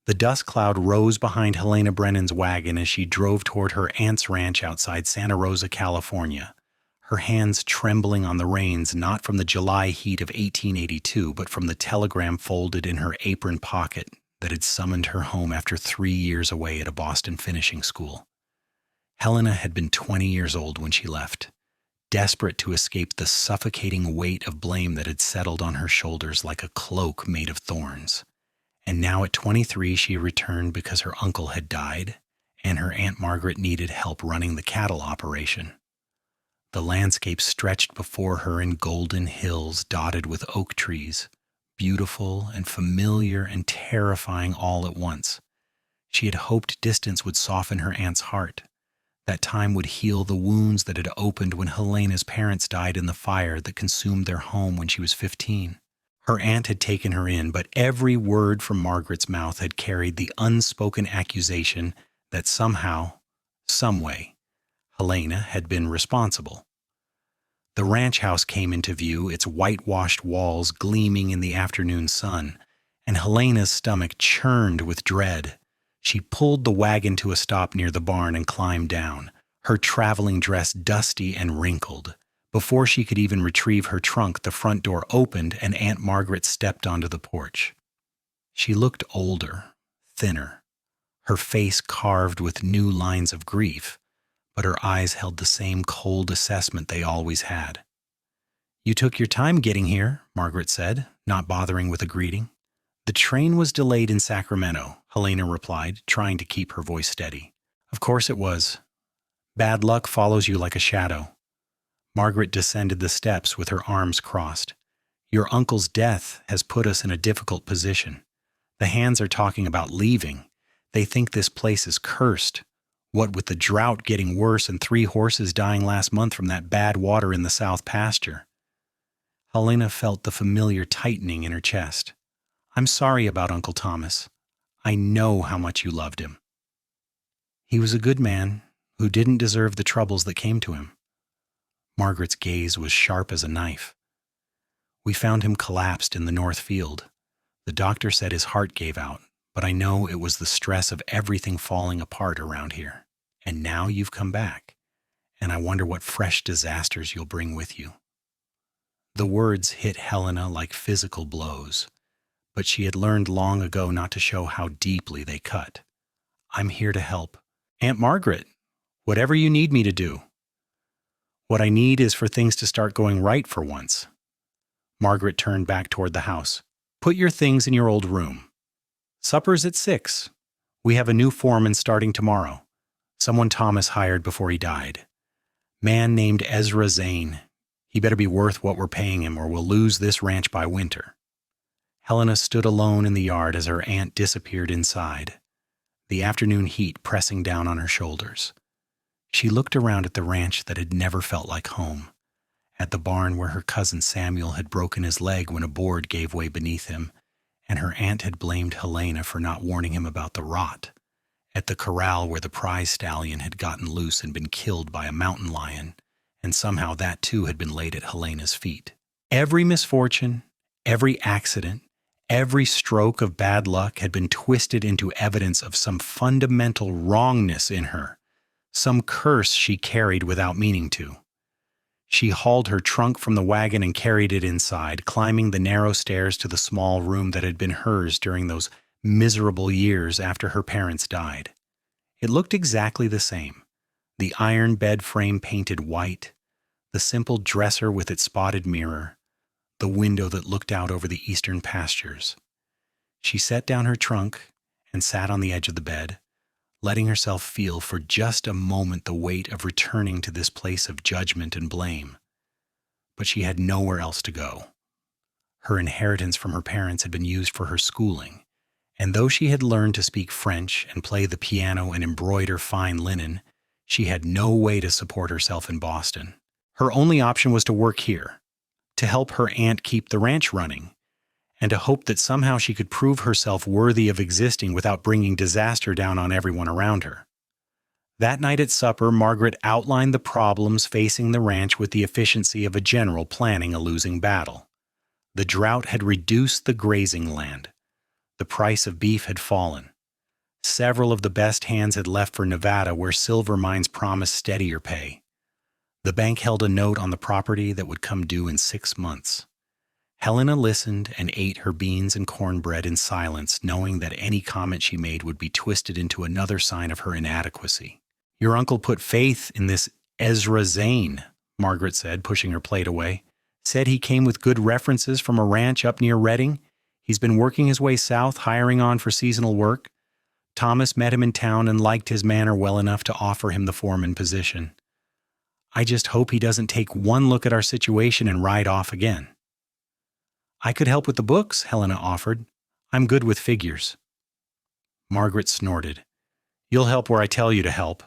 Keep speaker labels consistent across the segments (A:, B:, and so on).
A: The dust cloud rose behind Helena Brennan's wagon as she drove toward her aunt's ranch outside Santa Rosa, California, her hands trembling on the reins not from the July heat of 1882, but from the telegram folded in her apron pocket that had summoned her home after 3 years away at a Boston finishing school. Helena had been 20 years old when she left, desperate to escape the suffocating weight of blame that had settled on her shoulders like a cloak made of thorns. And now at 23 she returned because her uncle had died and her Aunt Margaret needed help running the cattle operation. The landscape stretched before her in golden hills dotted with oak trees, beautiful and familiar and terrifying all at once. She had hoped distance would soften her aunt's heart. That time would heal the wounds that had opened when Helena's parents died in the fire that consumed their home when she was 15. Her aunt had taken her in, but every word from Margaret's mouth had carried the unspoken accusation that somehow, someway, Helena had been responsible. The ranch house came into view, its whitewashed walls gleaming in the afternoon sun, and Helena's stomach churned with dread. She pulled the wagon to a stop near the barn and climbed down, her traveling dress dusty and wrinkled. Before she could even retrieve her trunk, the front door opened and Aunt Margaret stepped onto the porch. She looked older, thinner, her face carved with new lines of grief, but her eyes held the same cold assessment they always had. "You took your time getting here," Margaret said, not bothering with a greeting. "The train was delayed in Sacramento," Helena replied, trying to keep her voice steady. "Of course it was. Bad luck follows you like a shadow." Margaret descended the steps with her arms crossed. "Your uncle's death has put us in a difficult position. The hands are talking about leaving. They think this place is cursed. What with the drought getting worse and 3 horses dying last month from that bad water in the south pasture." Helena felt the familiar tightening in her chest. "I'm sorry about Uncle Thomas. I know how much you loved him. He was a good man who didn't deserve the troubles that came to him." Margaret's gaze was sharp as a knife. "We found him collapsed in the north field. The doctor said his heart gave out, but I know it was the stress of everything falling apart around here. And now you've come back, and I wonder what fresh disasters you'll bring with you." The words hit Helena like physical blows, but she had learned long ago not to show how deeply they cut. "I'm here to help. Aunt Margaret, whatever you need me to do. What I need is for things to start going right for once." Margaret turned back toward the house. "Put your things in your old room. Supper's at 6. We have a new foreman starting tomorrow. Someone Thomas hired before he died. Man named Ezra Zane. He better be worth what we're paying him or we'll lose this ranch by winter." Helena stood alone in the yard as her aunt disappeared inside, the afternoon heat pressing down on her shoulders. She looked around at the ranch that had never felt like home, at the barn where her cousin Samuel had broken his leg when a board gave way beneath him, and her aunt had blamed Helena for not warning him about the rot, at the corral where the prize stallion had gotten loose and been killed by a mountain lion, and somehow that too had been laid at Helena's feet. Every misfortune, every accident, every stroke of bad luck had been twisted into evidence of some fundamental wrongness in her, some curse she carried without meaning to. She hauled her trunk from the wagon and carried it inside, climbing the narrow stairs to the small room that had been hers during those miserable years after her parents died. It looked exactly the same. The iron bed frame painted white, the simple dresser with its spotted mirror, the window that looked out over the eastern pastures. She set down her trunk and sat on the edge of the bed, letting herself feel for just a moment the weight of returning to this place of judgment and blame. But she had nowhere else to go. Her inheritance from her parents had been used for her schooling, and though she had learned to speak French and play the piano and embroider fine linen, she had no way to support herself in Boston. Her only option was to work here, to help her aunt keep the ranch running, and to hope that somehow she could prove herself worthy of existing without bringing disaster down on everyone around her. That night at supper, Margaret outlined the problems facing the ranch with the efficiency of a general planning a losing battle. The drought had reduced the grazing land. The price of beef had fallen. several of the best hands had left for Nevada, where silver mines promised steadier pay. The bank held a note on the property that would come due in 6 months. Helena listened and ate her beans and cornbread in silence, knowing that any comment she made would be twisted into another sign of her inadequacy. "Your uncle put faith in this Ezra Zane," Margaret said, pushing her plate away. "Said he came with good references from a ranch up near Redding. He's been working his way south, hiring on for seasonal work. Thomas met him in town and liked his manner well enough to offer him the foreman position. I just hope he doesn't take one look at our situation and ride off again." "I could help with the books," Helena offered. "I'm good with figures." Margaret snorted. "You'll help where I tell you to help.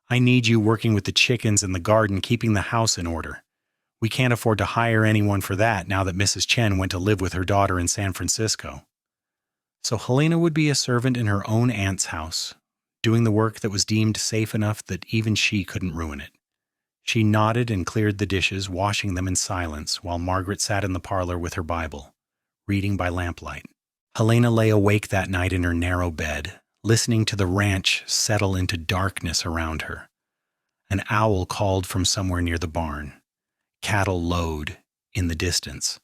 A: I need you working with the chickens and the garden, keeping the house in order. We can't afford to hire anyone for that now that Mrs. Chen went to live with her daughter in San Francisco." So Helena would be a servant in her own aunt's house, doing the work that was deemed safe enough that even she couldn't ruin it. She nodded and cleared the dishes, washing them in silence, while Margaret sat in the parlor with her Bible, reading by lamplight. Helena lay awake that night in her narrow bed, listening to the ranch settle into darkness around her. An owl called from somewhere near the barn. Cattle lowed in the distance.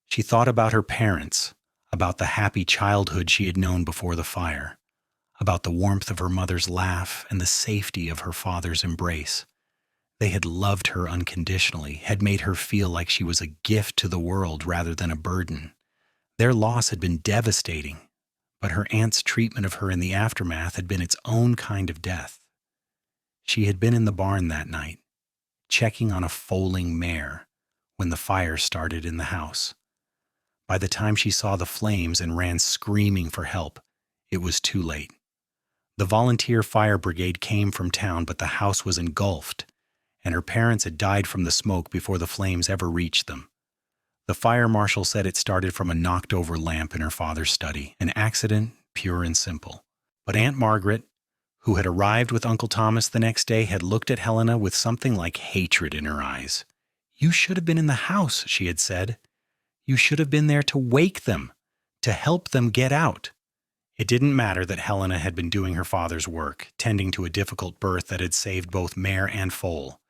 A: She thought about her parents, about the happy childhood she had known before the fire, about the warmth of her mother's laugh and the safety of her father's embrace. They had loved her unconditionally, had made her feel like she was a gift to the world rather than a burden. Their loss had been devastating, but her aunt's treatment of her in the aftermath had been its own kind of death. She had been in the barn that night, checking on a foaling mare, when the fire started in the house. By the time she saw the flames and ran screaming for help, it was too late. The volunteer fire brigade came from town, but the house was engulfed, and her parents had died from the smoke before the flames ever reached them. The fire marshal said it started from a knocked-over lamp in her father's study, an accident, pure and simple. But Aunt Margaret, who had arrived with Uncle Thomas the next day, had looked at Helena with something like hatred in her eyes. "You should have been in the house," she had said. "You should have been there to wake them, to help them get out." It didn't matter that Helena had been doing her father's work, tending to a difficult birth that had saved both mare and foal.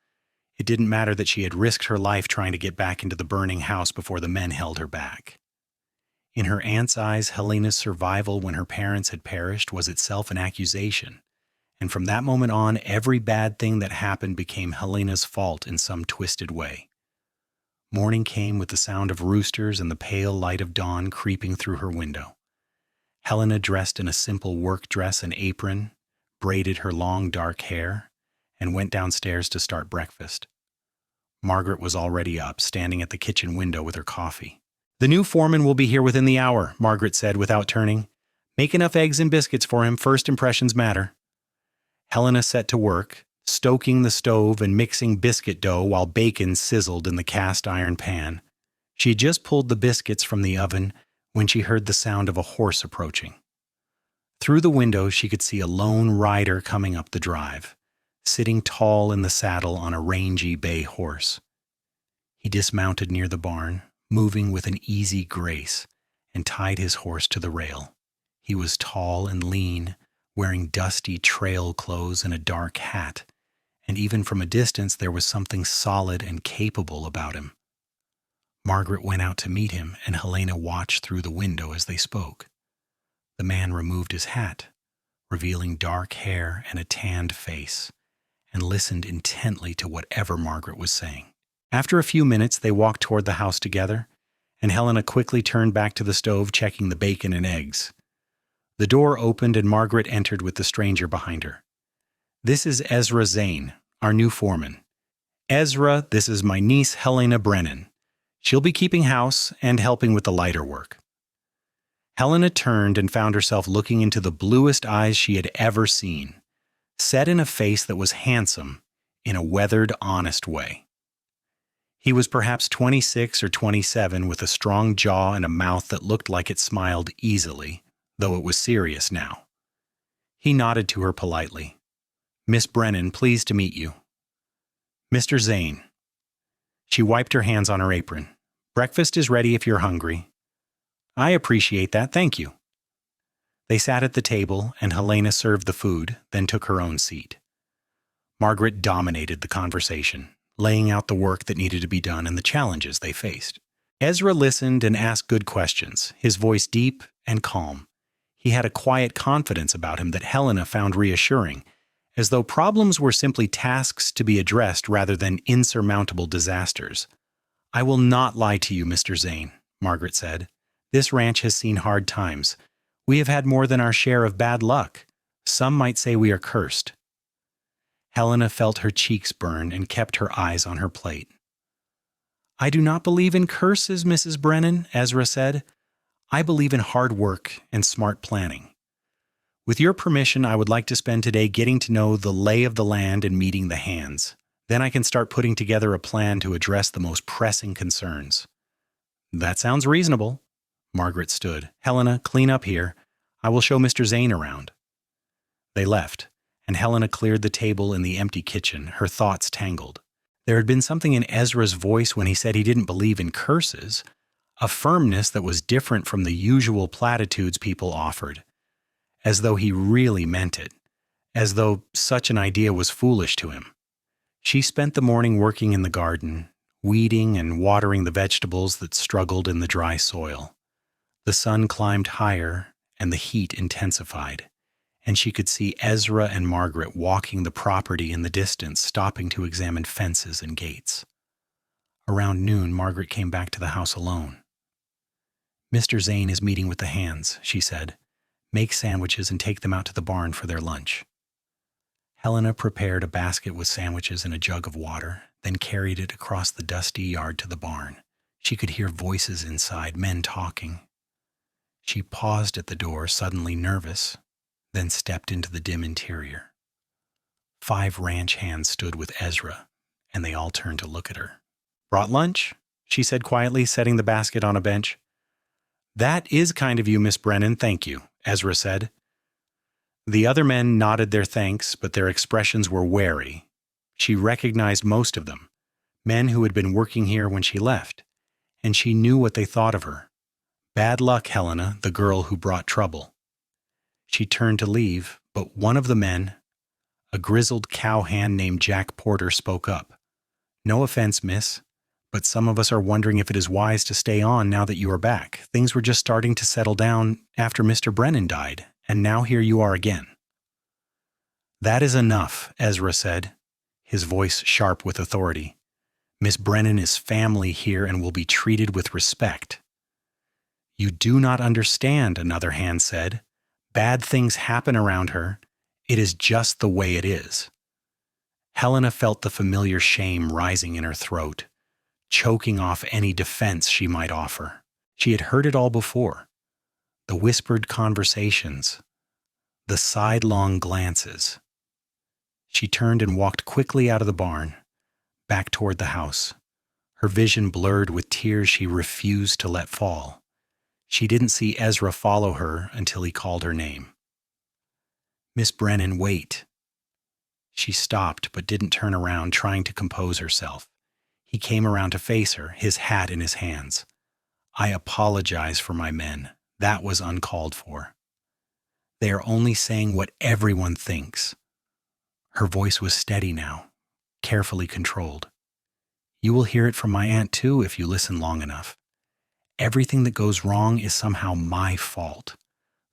A: It didn't matter that she had risked her life trying to get back into the burning house before the men held her back. In her aunt's eyes, Helena's survival when her parents had perished was itself an accusation, and from that moment on, every bad thing that happened became Helena's fault in some twisted way. Morning came with the sound of roosters and the pale light of dawn creeping through her window. Helena, dressed in a simple work dress and apron, braided her long dark hair, and went downstairs to start breakfast. Margaret was already up, standing at the kitchen window with her coffee. "The new foreman will be here within the hour," Margaret said without turning. "Make enough eggs and biscuits for him. First impressions matter." Helena set to work, stoking the stove and mixing biscuit dough while bacon sizzled in the cast iron pan. She had just pulled the biscuits from the oven when she heard the sound of a horse approaching. Through the window, she could see a lone rider coming up the drive, sitting tall in the saddle on a rangy bay horse. He dismounted near the barn, moving with an easy grace, and tied his horse to the rail. He was tall and lean, wearing dusty trail clothes and a dark hat, and even from a distance there was something solid and capable about him. Margaret went out to meet him, and Helena watched through the window as they spoke. The man removed his hat, revealing dark hair and a tanned face, and listened intently to whatever Margaret was saying. After a few minutes, they walked toward the house together, and Helena quickly turned back to the stove, checking the bacon and eggs. The door opened, and Margaret entered with the stranger behind her. "This is Ezra Zane, our new foreman. Ezra, this is my niece Helena Brennan. She'll be keeping house and helping with the lighter work." Helena turned and found herself looking into the bluest eyes she had ever seen, set in a face that was handsome in a weathered, honest way. He was perhaps 26 or 27, with a strong jaw and a mouth that looked like it smiled easily, though it was serious now. He nodded to her politely. "Miss Brennan, pleased to meet you." "Mr. Zane." She wiped her hands on her apron. "Breakfast is ready if you're hungry." "I appreciate that, thank you." They sat at the table, and Helena served the food, then took her own seat. Margaret dominated the conversation, laying out the work that needed to be done and the challenges they faced. Ezra listened and asked good questions, his voice deep and calm. He had a quiet confidence about him that Helena found reassuring, as though problems were simply tasks to be addressed rather than insurmountable disasters. "I will not lie to you, Mr. Zane," Margaret said. "This ranch has seen hard times. We have had more than our share of bad luck. Some might say we are cursed." Helena felt her cheeks burn and kept her eyes on her plate. "I do not believe in curses, Mrs. Brennan," Ezra said. "I believe in hard work and smart planning. With your permission, I would like to spend today getting to know the lay of the land and meeting the hands. Then I can start putting together a plan to address the most pressing concerns." "That sounds reasonable." Margaret stood. "Helena, clean up here. I will show Mr. Zane around." They left, and Helena cleared the table in the empty kitchen, her thoughts tangled. There had been something in Ezra's voice when he said he didn't believe in curses, a firmness that was different from the usual platitudes people offered, as though he really meant it, as though such an idea was foolish to him. She spent the morning working in the garden, weeding and watering the vegetables that struggled in the dry soil. The sun climbed higher, and the heat intensified, and she could see Ezra and Margaret walking the property in the distance, stopping to examine fences and gates. Around noon, Margaret came back to the house alone. "Mr. Zane is meeting with the hands," she said. "Make sandwiches and take them out to the barn for their lunch." Helena prepared a basket with sandwiches and a jug of water, then carried it across the dusty yard to the barn. She could hear voices inside, men talking. She paused at the door, suddenly nervous, then stepped into the dim interior. 5 ranch hands stood with Ezra, and they all turned to look at her. "Brought lunch?" she said quietly, setting the basket on a bench. "That is kind of you, Miss Brennan, thank you," Ezra said. The other men nodded their thanks, but their expressions were wary. She recognized most of them, men who had been working here when she left, and she knew what they thought of her. Bad luck, Helena, the girl who brought trouble. She turned to leave, but one of the men, a grizzled cowhand named Jack Porter, spoke up. "No offense, miss, but some of us are wondering if it is wise to stay on now that you are back. Things were just starting to settle down after Mr. Brennan died, and now here you are again." "That is enough," Ezra said, his voice sharp with authority. "Miss Brennan is family here and will be treated with respect." "You do not understand," another hand said. "Bad things happen around her. It is just the way it is." Helena felt the familiar shame rising in her throat, choking off any defense she might offer. She had heard it all before. The whispered conversations, the sidelong glances. She turned and walked quickly out of the barn, back toward the house, her vision blurred with tears she refused to let fall. She didn't see Ezra follow her until he called her name. "Miss Brennan, wait." She stopped but didn't turn around, trying to compose herself. He came around to face her, his hat in his hands. "I apologize for my men. That was uncalled for. They are only saying what everyone thinks." Her voice was steady now, carefully controlled. "You will hear it from my aunt too if you listen long enough. Everything that goes wrong is somehow my fault.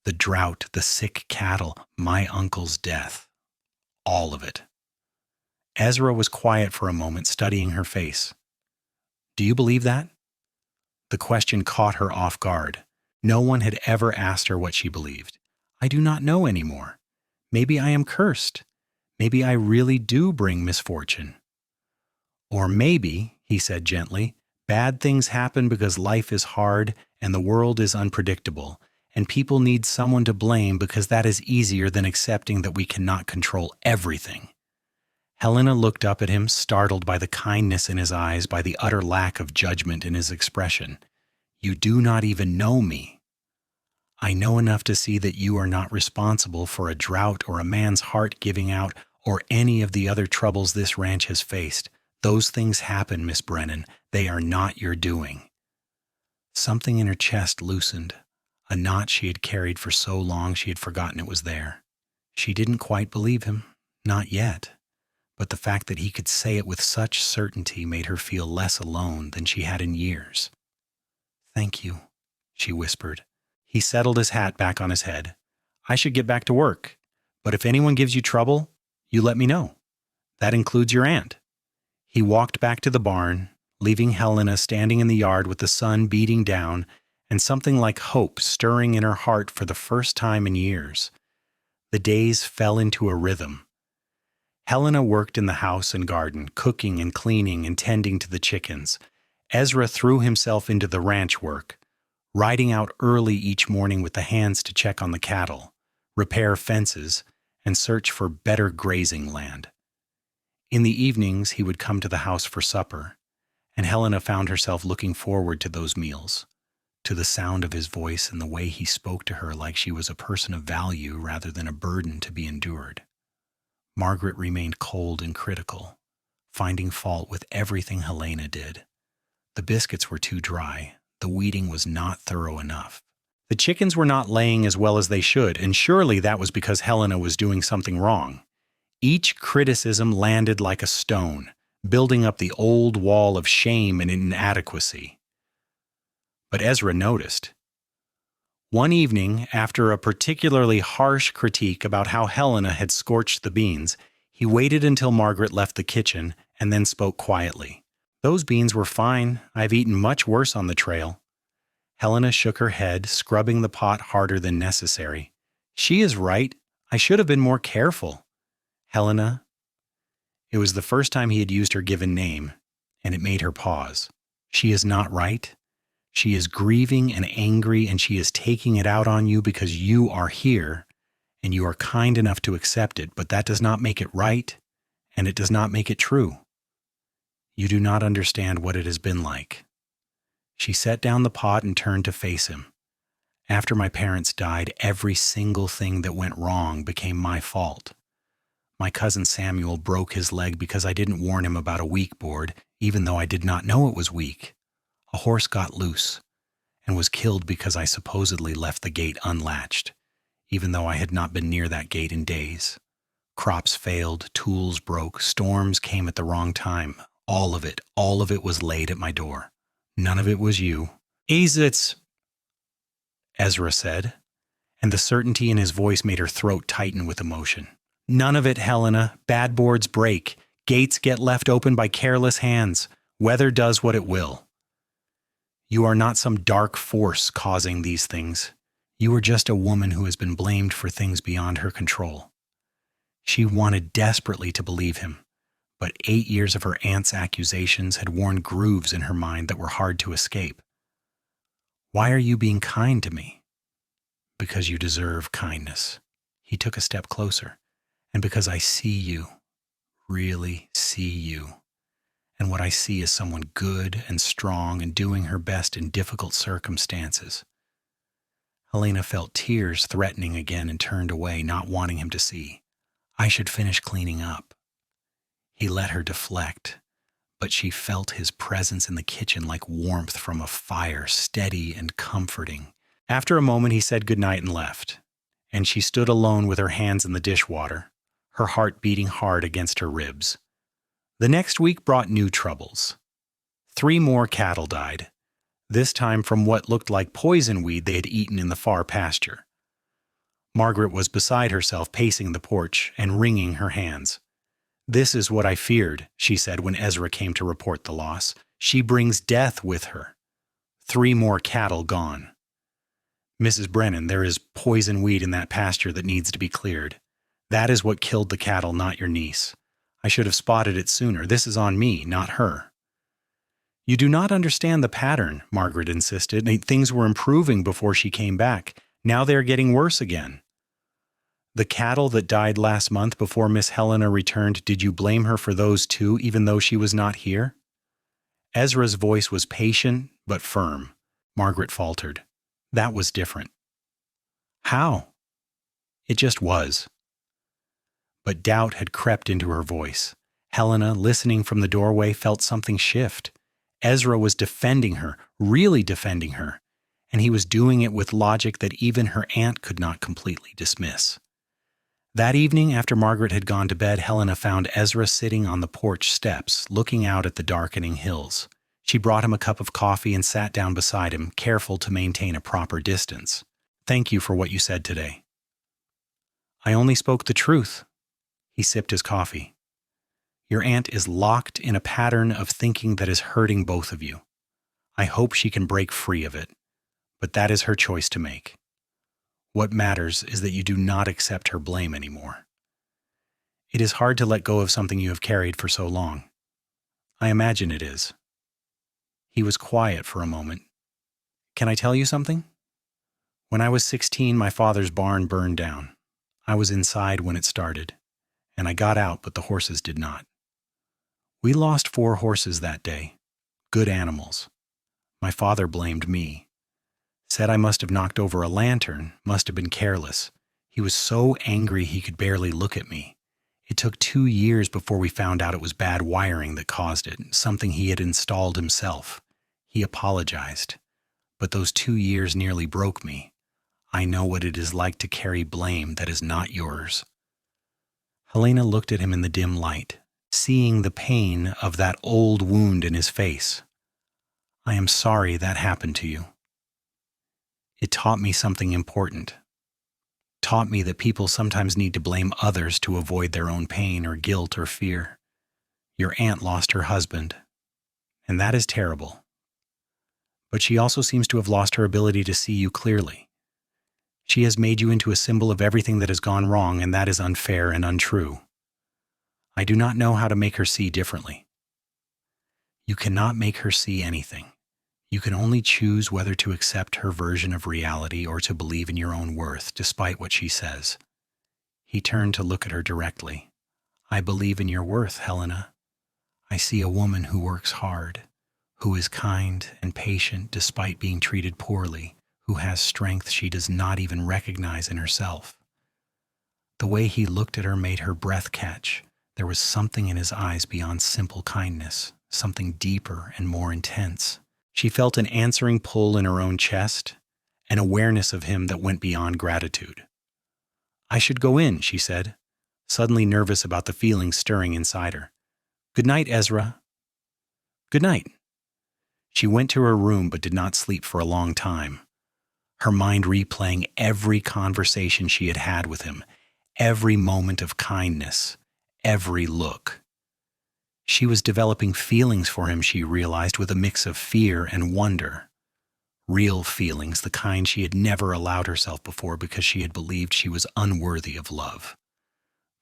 A: The drought, the sick cattle, my uncle's death. All of it." Ezra was quiet for a moment, studying her face. "Do you believe that?" The question caught her off guard. No one had ever asked her what she believed. "I do not know anymore. Maybe I am cursed. Maybe I really do bring misfortune." "Or maybe," he said gently, "bad things happen because life is hard and the world is unpredictable, and people need someone to blame because that is easier than accepting that we cannot control everything." Helena looked up at him, startled by the kindness in his eyes, by the utter lack of judgment in his expression. "You do not even know me. I know enough to see that you are not responsible for a drought or a man's heart giving out or any of the other troubles this ranch has faced. Those things happen, Miss Brennan. They are not your doing." Something in her chest loosened, a knot she had carried for so long she had forgotten it was there. She didn't quite believe him, not yet, but the fact that he could say it with such certainty made her feel less alone than she had in years. "Thank you," she whispered. He settled his hat back on his head. "I should get back to work, but if anyone gives you trouble, you let me know. That includes your aunt." He walked back to the barn, leaving Helena standing in the yard with the sun beating down and something like hope stirring in her heart for the first time in years. The days fell into a rhythm. Helena worked in the house and garden, cooking and cleaning and tending to the chickens. Ezra threw himself into the ranch work, riding out early each morning with the hands to check on the cattle, repair fences, and search for better grazing land. In the evenings, he would come to the house for supper, and Helena found herself looking forward to those meals, to the sound of his voice and the way he spoke to her like she was a person of value rather than a burden to be endured. Margaret remained cold and critical, finding fault with everything Helena did. The biscuits were too dry. The weeding was not thorough enough. The chickens were not laying as well as they should, and surely that was because Helena was doing something wrong. Each criticism landed like a stone, building up the old wall of shame and inadequacy. But Ezra noticed. One evening, after a particularly harsh critique about how Helena had scorched the beans, he waited until Margaret left the kitchen and then spoke quietly. "Those beans were fine. I've eaten much worse on the trail." Helena shook her head, scrubbing the pot harder than necessary. "She is right. I should have been more careful." "Helena." It was the first time he had used her given name, and it made her pause. "She is not right. She is grieving and angry, and she is taking it out on you because you are here, and you are kind enough to accept it, but that does not make it right, and it does not make it true. You do not understand what it has been like." She set down the pot and turned to face him. "After my parents died, every single thing that went wrong became my fault. My cousin Samuel broke his leg because I didn't warn him about a weak board, even though I did not know it was weak. A horse got loose and was killed because I supposedly left the gate unlatched, even though I had not been near that gate in days. Crops failed, tools broke, storms came at the wrong time. All of it was laid at my door. None of it was you." "Ezra," Ezra said, and the certainty in his voice made her throat tighten with emotion. "None of it, Helena. Bad boards break. Gates get left open by careless hands. Weather does what it will. You are not some dark force causing these things. You are just a woman who has been blamed for things beyond her control." She wanted desperately to believe him, but 8 years of her aunt's accusations had worn grooves in her mind that were hard to escape. "Why are you being kind to me?" "Because you deserve kindness." He took a step closer. "And because I see you, really see you. And what I see is someone good and strong and doing her best in difficult circumstances." Helena felt tears threatening again and turned away, not wanting him to see. "I should finish cleaning up." He let her deflect, but she felt his presence in the kitchen like warmth from a fire, steady and comforting. After a moment, he said goodnight and left, and she stood alone with her hands in the dishwater, her heart beating hard against her ribs. The next week brought new troubles. 3 more cattle died, this time from what looked like poison weed they had eaten in the far pasture. Margaret was beside herself, pacing the porch and wringing her hands. "This is what I feared," she said when Ezra came to report the loss. "She brings death with her. 3 more cattle gone. Mrs. Brennan, there is poison weed in that pasture that needs to be cleared. That is what killed the cattle, not your niece. I should have spotted it sooner. This is on me, not her." "You do not understand the pattern," Margaret insisted. "Things were improving before she came back. Now they are getting worse again." "The cattle that died last month before Miss Helena returned, did you blame her for those too, even though she was not here?" Ezra's voice was patient but firm. Margaret faltered. "That was different." "How?" "It just was." But doubt had crept into her voice. Helena, listening from the doorway, felt something shift. Ezra was defending her, really defending her, and he was doing it with logic that even her aunt could not completely dismiss. That evening, after Margaret had gone to bed, Helena found Ezra sitting on the porch steps, looking out at the darkening hills. She brought him a cup of coffee and sat down beside him, careful to maintain a proper distance. "Thank you for what you said today." "I only spoke the truth." He sipped his coffee. "Your aunt is locked in a pattern of thinking that is hurting both of you. I hope she can break free of it, but that is her choice to make. What matters is that you do not accept her blame anymore. It is hard to let go of something you have carried for so long. I imagine it is." He was quiet for a moment. "Can I tell you something? When I was 16, my father's barn burned down. I was inside when it started, and I got out, but the horses did not. We lost 4 horses that day, good animals. My father blamed me. Said I must have knocked over a lantern, must have been careless. He was so angry he could barely look at me. It took 2 years before we found out it was bad wiring that caused it, something he had installed himself. He apologized. But those 2 years nearly broke me. I know what it is like to carry blame that is not yours." Helena looked at him in the dim light, seeing the pain of that old wound in his face. "I am sorry that happened to you. It taught me something important. Taught me that people sometimes need to blame others to avoid their own pain or guilt or fear. Your aunt lost her husband, and that is terrible. But she also seems to have lost her ability to see you clearly. She has made you into a symbol of everything that has gone wrong, and that is unfair and untrue. I do not know how to make her see differently. You cannot make her see anything. You can only choose whether to accept her version of reality or to believe in your own worth, despite what she says." He turned to look at her directly. "I believe in your worth, Helena. I see a woman who works hard, who is kind and patient despite being treated poorly, who has strength she does not even recognize in herself." The way he looked at her made her breath catch. There was something in his eyes beyond simple kindness, something deeper and more intense. She felt an answering pull in her own chest, an awareness of him that went beyond gratitude. "I should go in," she said, suddenly nervous about the feelings stirring inside her. "Good night, Ezra." "Good night." She went to her room but did not sleep for a long time, her mind replaying every conversation she had had with him, every moment of kindness, every look. She was developing feelings for him, she realized, with a mix of fear and wonder. Real feelings, the kind she had never allowed herself before because she had believed she was unworthy of love.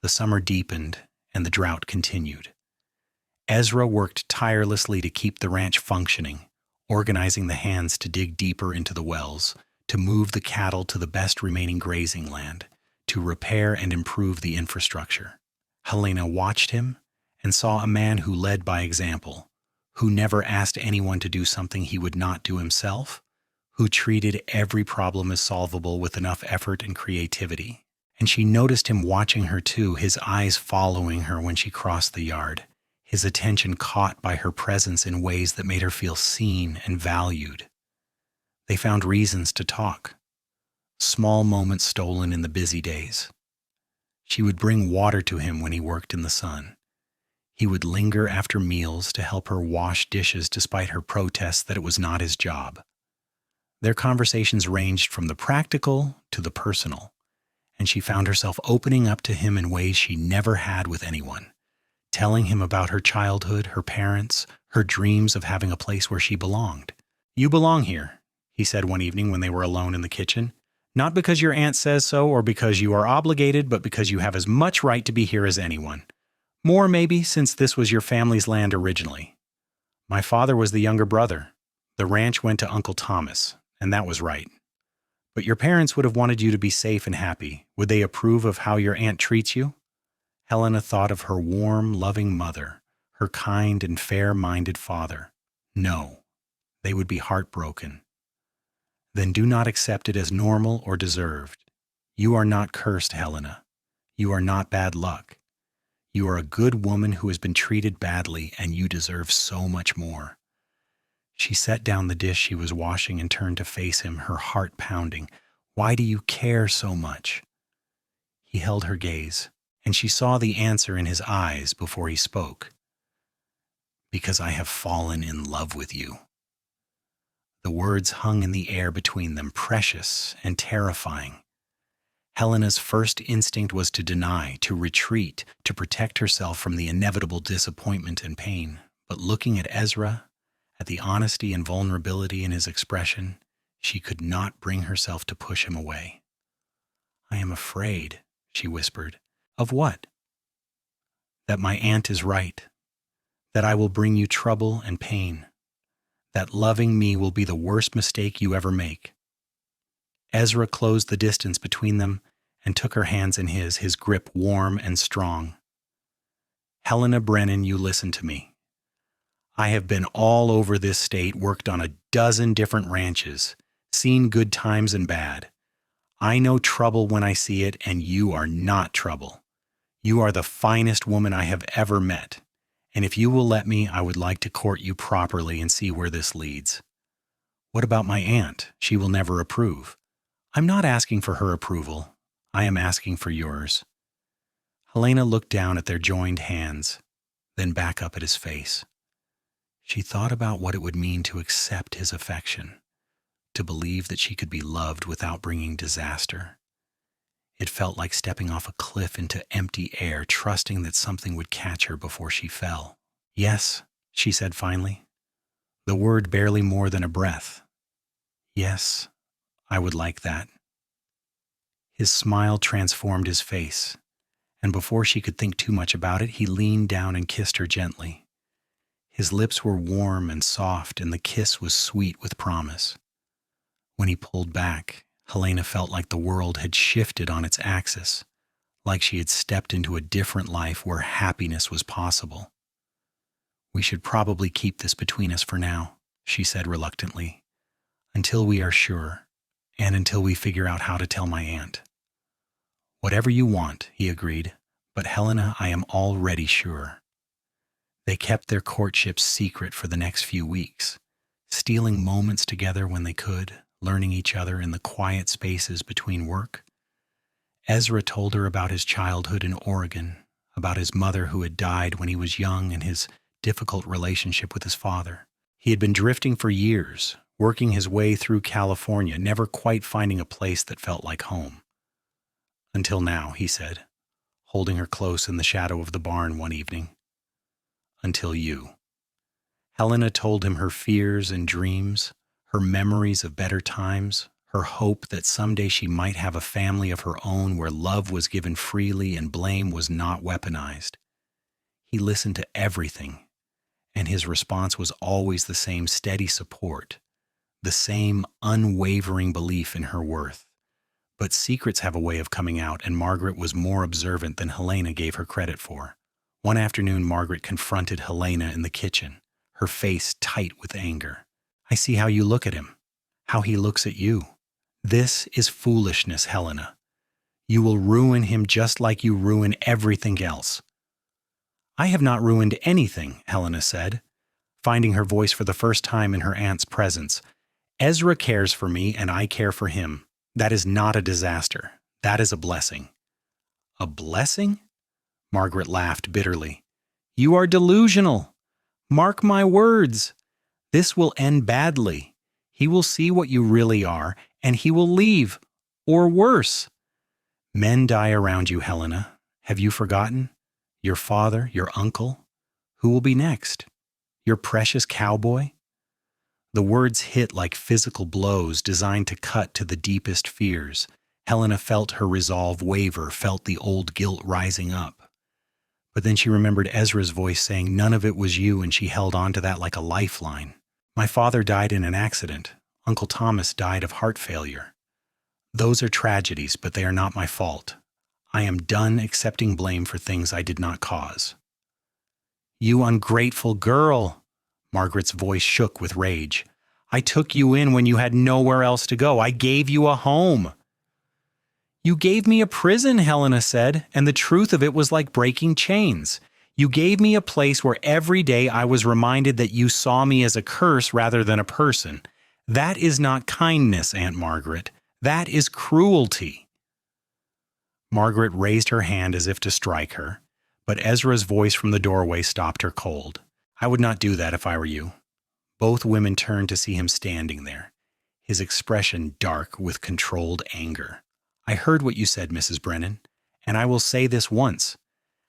A: The summer deepened, and the drought continued. Ezra worked tirelessly to keep the ranch functioning, organizing the hands to dig deeper into the wells, to move the cattle to the best remaining grazing land, to repair and improve the infrastructure. Helena watched him and saw a man who led by example, who never asked anyone to do something he would not do himself, who treated every problem as solvable with enough effort and creativity. And she noticed him watching her too, his eyes following her when she crossed the yard, his attention caught by her presence in ways that made her feel seen and valued. They found reasons to talk, small moments stolen in the busy days. She would bring water to him when he worked in the sun. He would linger after meals to help her wash dishes despite her protests that it was not his job. Their conversations ranged from the practical to the personal, and she found herself opening up to him in ways she never had with anyone, telling him about her childhood, her parents, her dreams of having a place where she belonged. "You belong here," he said one evening when they were alone in the kitchen. "Not because your aunt says so or because you are obligated, but because you have as much right to be here as anyone. More, maybe, since this was your family's land originally. My father was the younger brother. The ranch went to Uncle Thomas, and that was right. But your parents would have wanted you to be safe and happy. Would they approve of how your aunt treats you?" Helena thought of her warm, loving mother, her kind and fair-minded father. No, they would be heartbroken. "Then do not accept it as normal or deserved. You are not cursed, Helena. You are not bad luck. You are a good woman who has been treated badly, and you deserve so much more." She set down the dish she was washing and turned to face him, her heart pounding. "Why do you care so much?" He held her gaze, and she saw the answer in his eyes before he spoke. "Because I have fallen in love with you." The words hung in the air between them, precious and terrifying. Helena's first instinct was to deny, to retreat, to protect herself from the inevitable disappointment and pain. But looking at Ezra, at the honesty and vulnerability in his expression, she could not bring herself to push him away. "I am afraid," she whispered. "Of what?" "That my aunt is right, that I will bring you trouble and pain, that loving me will be the worst mistake you ever make." Ezra closed the distance between them and took her hands in his grip warm and strong. "Helena Brennan, you listen to me. I have been all over this state, worked on a dozen different ranches, seen good times and bad. I know trouble when I see it, and you are not trouble. You are the finest woman I have ever met, and if you will let me, I would like to court you properly and see where this leads." "What about my aunt? She will never approve." "I'm not asking for her approval. I am asking for yours." Helena looked down at their joined hands, then back up at his face. She thought about what it would mean to accept his affection, to believe that she could be loved without bringing disaster. It felt like stepping off a cliff into empty air, trusting that something would catch her before she fell. "Yes," she said finally, the word barely more than a breath. "Yes, I would like that." His smile transformed his face, and before she could think too much about it, he leaned down and kissed her gently. His lips were warm and soft, and the kiss was sweet with promise. When he pulled back, Helena felt like the world had shifted on its axis, like she had stepped into a different life where happiness was possible. "We should probably keep this between us for now," she said reluctantly, "until we are sure, and until we figure out how to tell my aunt." "Whatever you want," he agreed, "but Helena, I am already sure." They kept their courtship secret for the next few weeks, stealing moments together when they could, learning each other in the quiet spaces between work. Ezra told her about his childhood in Oregon, about his mother who had died when he was young and his difficult relationship with his father. He had been drifting for years, working his way through California, never quite finding a place that felt like home. "Until now," he said, holding her close in the shadow of the barn one evening. "Until you." Helena told him her fears and dreams, her memories of better times, her hope that someday she might have a family of her own where love was given freely and blame was not weaponized. He listened to everything, and his response was always the same steady support, the same unwavering belief in her worth. But secrets have a way of coming out, and Margaret was more observant than Helena gave her credit for. One afternoon, Margaret confronted Helena in the kitchen, her face tight with anger. "I see how you look at him, how he looks at you. This is foolishness, Helena. You will ruin him just like you ruin everything else." "I have not ruined anything," Helena said, finding her voice for the first time in her aunt's presence. "Ezra cares for me, and I care for him. That is not a disaster. That is a blessing." "A blessing?" Margaret laughed bitterly. "You are delusional. Mark my words. This will end badly. He will see what you really are, and he will leave. Or worse. Men die around you, Helena. Have you forgotten? Your father, your uncle. Who will be next? Your precious cowboy?" The words hit like physical blows designed to cut to the deepest fears. Helena felt her resolve waver, felt the old guilt rising up. But then she remembered Ezra's voice saying none of it was you, and she held on to that like a lifeline. "My father died in an accident. Uncle Thomas died of heart failure. Those are tragedies, but they are not my fault. I am done accepting blame for things I did not cause." "You ungrateful girl!" Margaret's voice shook with rage. "I took you in when you had nowhere else to go. I gave you a home." "You gave me a prison," Helena said, "and the truth of it was like breaking chains. You gave me a place where every day I was reminded that you saw me as a curse rather than a person. That is not kindness, Aunt Margaret. That is cruelty." Margaret raised her hand as if to strike her, but Ezra's voice from the doorway stopped her cold. "I would not do that if I were you." Both women turned to see him standing there, his expression dark with controlled anger. "I heard what you said, Mrs. Brennan, and I will say this once.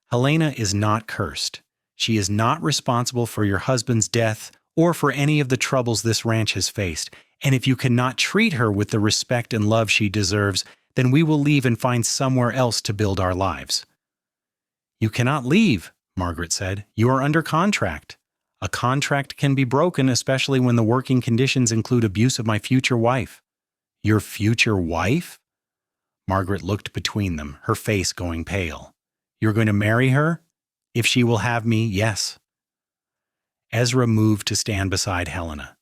A: Helena is not cursed. She is not responsible for your husband's death or for any of the troubles this ranch has faced, and if you cannot treat her with the respect and love she deserves, then we will leave and find somewhere else to build our lives." "You cannot leave," Margaret said. "You are under contract. A contract can be broken, especially when the working conditions include abuse of my future wife." "Your future wife?" Margaret looked between them, her face going pale. "You're going to marry her?" "If she will have me, yes." Ezra moved to stand beside Helena,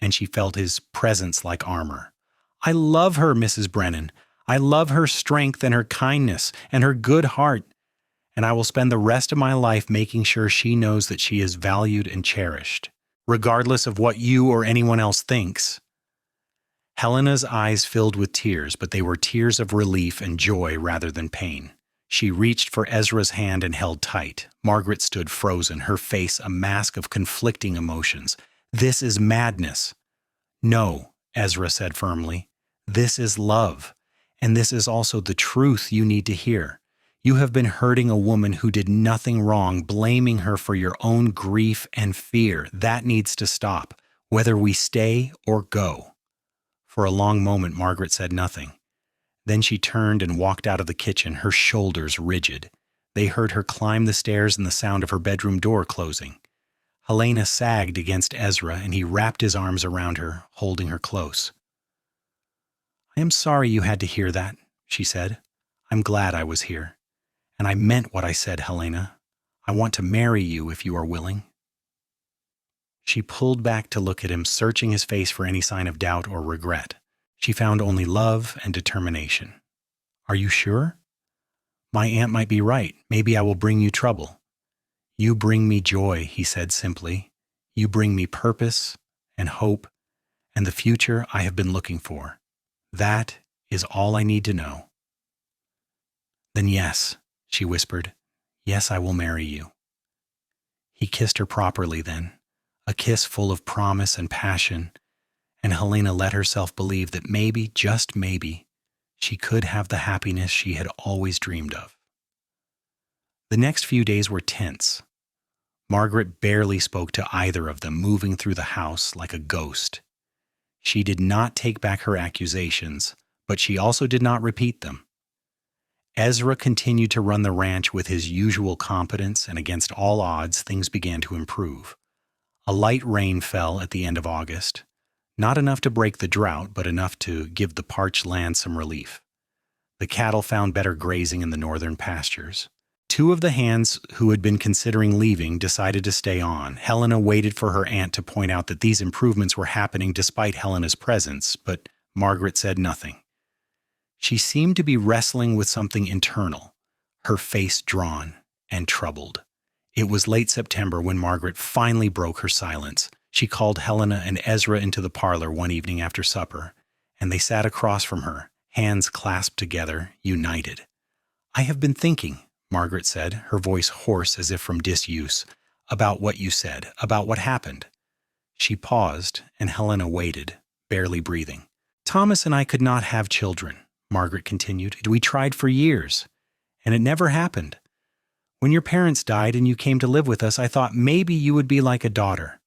A: and she felt his presence like armor. "I love her, Mrs. Brennan. I love her strength and her kindness and her good heart, and I will spend the rest of my life making sure she knows that she is valued and cherished, regardless of what you or anyone else thinks." Helena's eyes filled with tears, but they were tears of relief and joy rather than pain. She reached for Ezra's hand and held tight. Margaret stood frozen, her face a mask of conflicting emotions. "This is madness." "No," Ezra said firmly. "This is love, and this is also the truth you need to hear. You have been hurting a woman who did nothing wrong, blaming her for your own grief and fear. That needs to stop, whether we stay or go." For a long moment, Margaret said nothing. Then she turned and walked out of the kitchen, her shoulders rigid. They heard her climb the stairs and the sound of her bedroom door closing. Helena sagged against Ezra, and he wrapped his arms around her, holding her close. "I am sorry you had to hear that," she said. "I'm glad I was here. And I meant what I said, Helena. I want to marry you if you are willing." She pulled back to look at him, searching his face for any sign of doubt or regret. She found only love and determination. "Are you sure? My aunt might be right. Maybe I will bring you trouble." "You bring me joy," he said simply. "You bring me purpose and hope and the future I have been looking for. That is all I need to know." "Then yes," she whispered. "Yes, I will marry you." He kissed her properly then, a kiss full of promise and passion, and Helena let herself believe that maybe, just maybe, she could have the happiness she had always dreamed of. The next few days were tense. Margaret barely spoke to either of them, moving through the house like a ghost. She did not take back her accusations, but she also did not repeat them. Ezra continued to run the ranch with his usual competence, and against all odds, things began to improve. A light rain fell at the end of August, not enough to break the drought, but enough to give the parched land some relief. The cattle found better grazing in the northern pastures. Two of the hands who had been considering leaving decided to stay on. Helena waited for her aunt to point out that these improvements were happening despite Helena's presence, but Margaret said nothing. She seemed to be wrestling with something internal, her face drawn and troubled. It was late September when Margaret finally broke her silence. She called Helena and Ezra into the parlor one evening after supper, and they sat across from her, hands clasped together, united. "I have been thinking," Margaret said, her voice hoarse as if from disuse, "about what you said, about what happened." She paused, and Helena waited, barely breathing. "Thomas and I could not have children," Margaret continued. "We tried for years, and it never happened. When your parents died and you came to live with us, I thought maybe you would be like a daughter,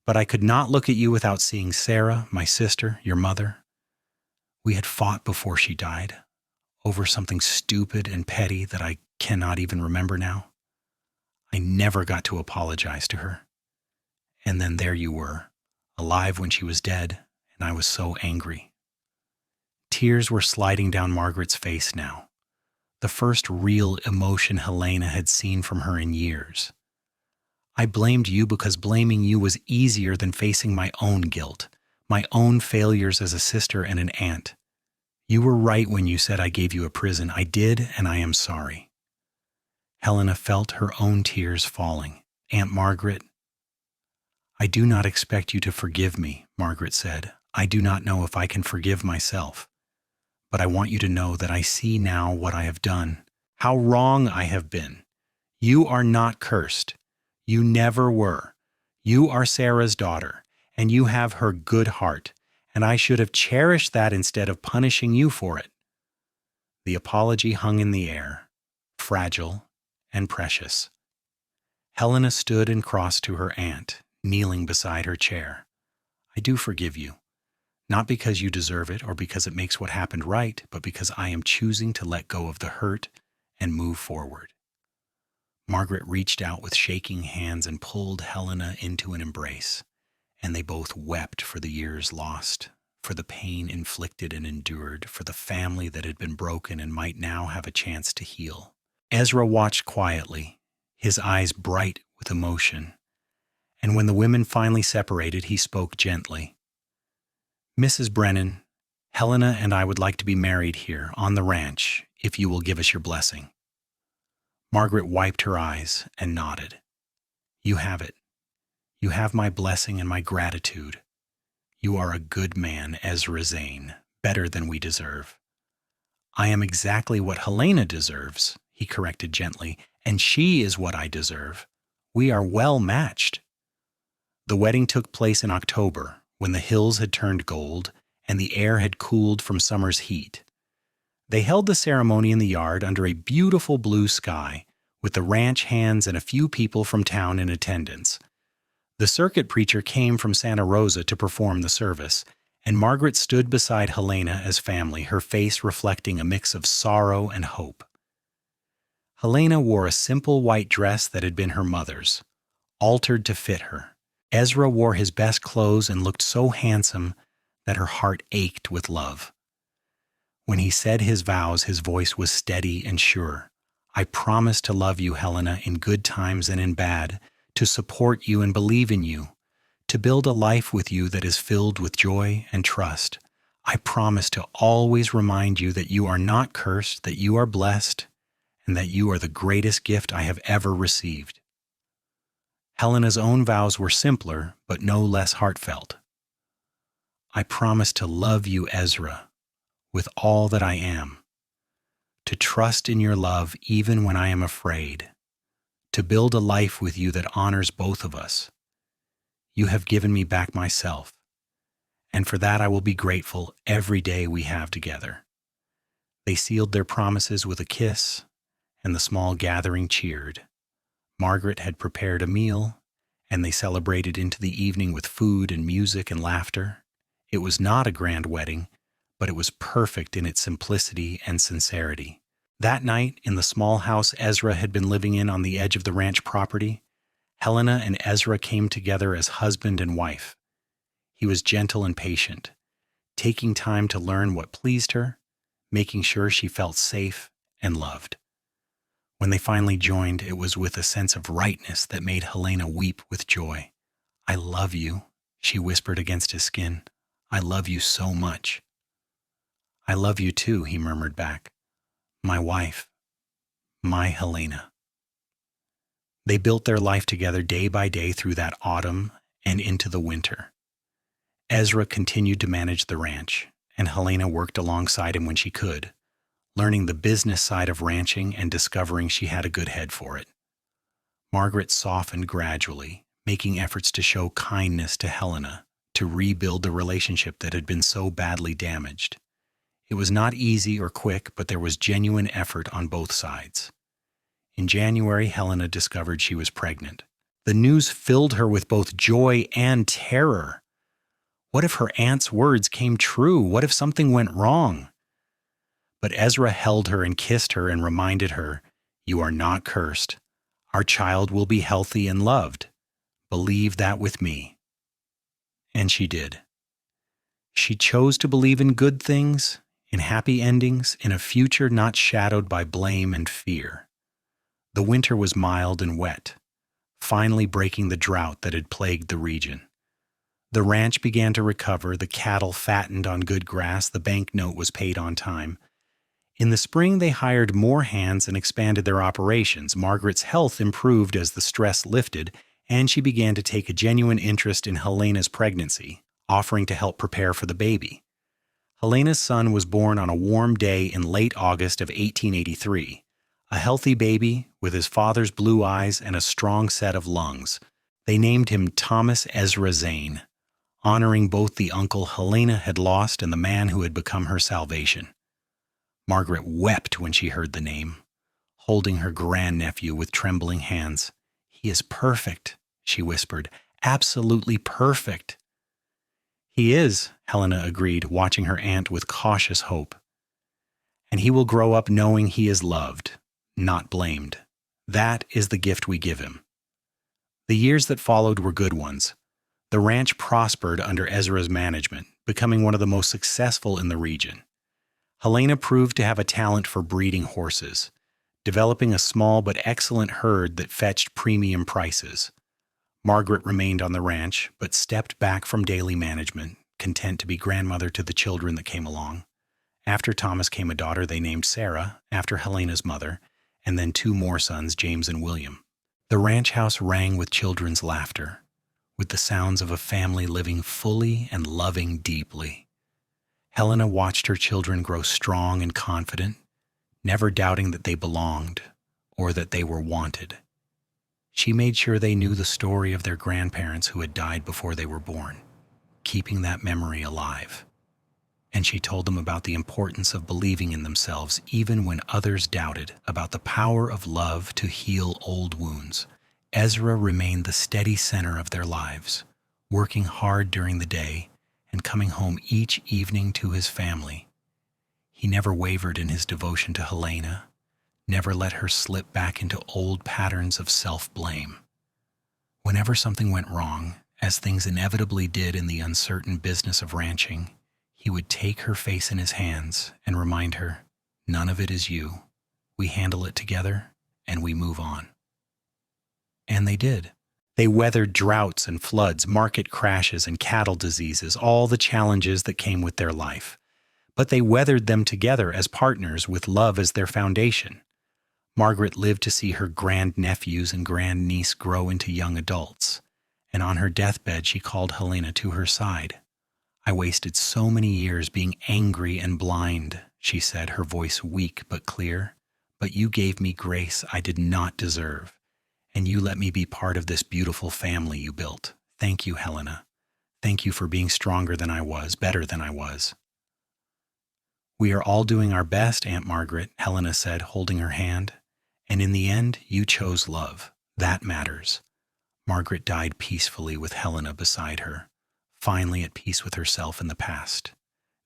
A: but I could not look at you without seeing Sarah, my sister, your mother. We had fought before she died, over something stupid and petty that I cannot even remember now. I never got to apologize to her. And then there you were, alive when she was dead, and I was so angry." Tears were sliding down Margaret's face now, the first real emotion Helena had seen from her in years. "I blamed you because blaming you was easier than facing my own guilt, my own failures as a sister and an aunt. You were right when you said I gave you a prison. I did, and I am sorry." Helena felt her own tears falling. "Aunt Margaret." "I do not expect you to forgive me," Margaret said. "I do not know if I can forgive myself. But I want you to know that I see now what I have done, how wrong I have been. You are not cursed. You never were. You are Sarah's daughter, and you have her good heart, and I should have cherished that instead of punishing you for it." The apology hung in the air, fragile and precious. Helena stood and crossed to her aunt, kneeling beside her chair. "I do forgive you, not because you deserve it or because it makes what happened right, but because I am choosing to let go of the hurt and move forward." Margaret reached out with shaking hands and pulled Helena into an embrace, and they both wept for the years lost, for the pain inflicted and endured, for the family that had been broken and might now have a chance to heal. Ezra watched quietly, his eyes bright with emotion, and when the women finally separated, he spoke gently. "Mrs. Brennan, Helena and I would like to be married here on the ranch, if you will give us your blessing." Margaret wiped her eyes and nodded. "You have it. You have my blessing and my gratitude. You are a good man, Ezra Zane, better than we deserve." "I am exactly what Helena deserves," he corrected gently, "and she is what I deserve. We are well matched." The wedding took place in October, when the hills had turned gold and the air had cooled from summer's heat. They held the ceremony in the yard under a beautiful blue sky, with the ranch hands and a few people from town in attendance. The circuit preacher came from Santa Rosa to perform the service, and Margaret stood beside Helena as family, her face reflecting a mix of sorrow and hope. Helena wore a simple white dress that had been her mother's, altered to fit her. Ezra wore his best clothes and looked so handsome that her heart ached with love. When he said his vows, his voice was steady and sure. "I promise to love you, Helena, in good times and in bad, to support you and believe in you, to build a life with you that is filled with joy and trust. I promise to always remind you that you are not cursed, that you are blessed, and that you are the greatest gift I have ever received." Helena's own vows were simpler, but no less heartfelt. "I promise to love you, Ezra, with all that I am, to trust in your love even when I am afraid, to build a life with you that honors both of us. You have given me back myself, and for that I will be grateful every day we have together." They sealed their promises with a kiss, and the small gathering cheered. Margaret had prepared a meal, and they celebrated into the evening with food and music and laughter. It was not a grand wedding, but it was perfect in its simplicity and sincerity. That night, in the small house Ezra had been living in on the edge of the ranch property, Helena and Ezra came together as husband and wife. He was gentle and patient, taking time to learn what pleased her, making sure she felt safe and loved. When they finally joined, it was with a sense of rightness that made Helena weep with joy. "I love you," she whispered against his skin. "I love you so much." "I love you too," he murmured back. "My wife, my Helena." They built their life together day by day through that autumn and into the winter. Ezra continued to manage the ranch, and Helena worked alongside him when she could, learning the business side of ranching and discovering she had a good head for it. Margaret softened gradually, making efforts to show kindness to Helena, to rebuild the relationship that had been so badly damaged. It was not easy or quick, but there was genuine effort on both sides. In January, Helena discovered she was pregnant. The news filled her with both joy and terror. What if her aunt's words came true? What if something went wrong? But Ezra held her and kissed her and reminded her, "You are not cursed. Our child will be healthy and loved. Believe that with me." And she did. She chose to believe in good things, in happy endings, in a future not shadowed by blame and fear. The winter was mild and wet, finally breaking the drought that had plagued the region. The ranch began to recover, the cattle fattened on good grass, the bank note was paid on time. In the spring, they hired more hands and expanded their operations. Margaret's health improved as the stress lifted, and she began to take a genuine interest in Helena's pregnancy, offering to help prepare for the baby. Helena's son was born on a warm day in late August of 1883, a healthy baby with his father's blue eyes and a strong set of lungs. They named him Thomas Ezra Zane, honoring both the uncle Helena had lost and the man who had become her salvation. Margaret wept when she heard the name, holding her grandnephew with trembling hands. "He is perfect," she whispered, "absolutely perfect." "He is," Helena agreed, watching her aunt with cautious hope. "And he will grow up knowing he is loved, not blamed. That is the gift we give him." The years that followed were good ones. The ranch prospered under Ezra's management, becoming one of the most successful in the region. Helena proved to have a talent for breeding horses, developing a small but excellent herd that fetched premium prices. Margaret remained on the ranch, but stepped back from daily management, content to be grandmother to the children that came along. After Thomas came a daughter they named Sarah, after Helena's mother, and then 2 more sons, James and William. The ranch house rang with children's laughter, with the sounds of a family living fully and loving deeply. Helena watched her children grow strong and confident, never doubting that they belonged or that they were wanted. She made sure they knew the story of their grandparents who had died before they were born, keeping that memory alive. And she told them about the importance of believing in themselves even when others doubted, about the power of love to heal old wounds. Ezra remained the steady center of their lives, working hard during the day and coming home each evening to his family. He never wavered in his devotion to Helena, never let her slip back into old patterns of self-blame. Whenever something went wrong, as things inevitably did in the uncertain business of ranching, he would take her face in his hands and remind her, "None of it is you. We handle it together and we move on." And they did. They weathered droughts and floods, market crashes and cattle diseases, all the challenges that came with their life. But they weathered them together as partners with love as their foundation. Margaret lived to see her grandnephews and grandniece grow into young adults, and on her deathbed she called Helena to her side. "I wasted so many years being angry and blind," she said, her voice weak but clear. "But you gave me grace I did not deserve, and you let me be part of this beautiful family you built. Thank you, Helena. Thank you for being stronger than I was, better than I was." "We are all doing our best, Aunt Margaret," Helena said, holding her hand. "And in the end, you chose love. That matters." Margaret died peacefully with Helena beside her, finally at peace with herself and the past.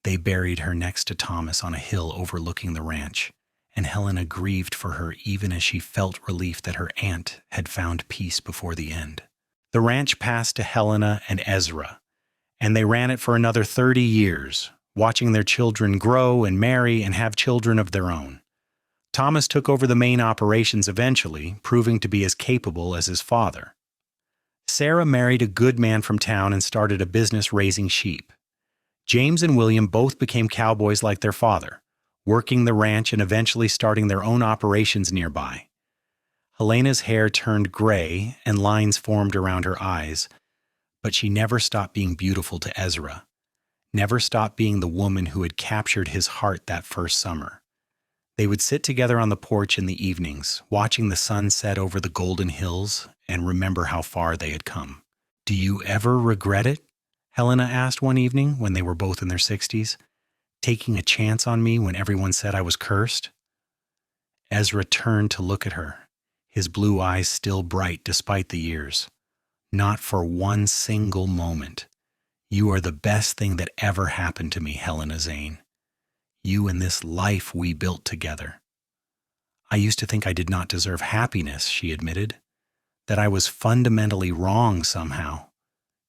A: They buried her next to Thomas on a hill overlooking the ranch, and Helena grieved for her even as she felt relief that her aunt had found peace before the end. The ranch passed to Helena and Ezra, and they ran it for another 30 years, watching their children grow and marry and have children of their own. Thomas took over the main operations eventually, proving to be as capable as his father. Sarah married a good man from town and started a business raising sheep. James and William both became cowboys like their father, working the ranch and eventually starting their own operations nearby. Helena's hair turned gray and lines formed around her eyes, but she never stopped being beautiful to Ezra, never stopped being the woman who had captured his heart that first summer. They would sit together on the porch in the evenings, watching the sun set over the golden hills, and remember how far they had come. "Do you ever regret it?" Helena asked one evening when they were both in their 60s. "Taking a chance on me when everyone said I was cursed?" Ezra turned to look at her, his blue eyes still bright despite the years. "Not for one single moment. You are the best thing that ever happened to me, Helena Zane. You and this life we built together." "I used to think I did not deserve happiness," she admitted, "that I was fundamentally wrong somehow.